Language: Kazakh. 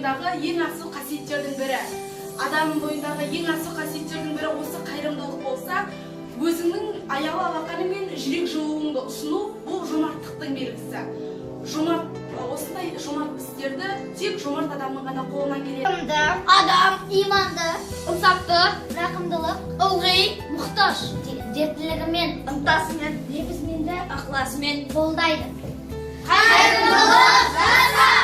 бойындағы ең асыл қасиеттердің бірі. Адамның бойындағы ең асыл қасиеттердің бірі осы қайырымдылық болса, өзіңнің аяулы алақаны мен жүрек жылуыңды ұсыну бұл жомарттықтың белгісі. Осындай жомарт істерді тек жомарт адамның ғана қолынан келеді. Адам иманды, ынсапты, рақымдылық, ылғи, мұқтаж, дерттілігімен, ынтасымен, лебізімен, ықыласымен қолдайды. Қайырымдылық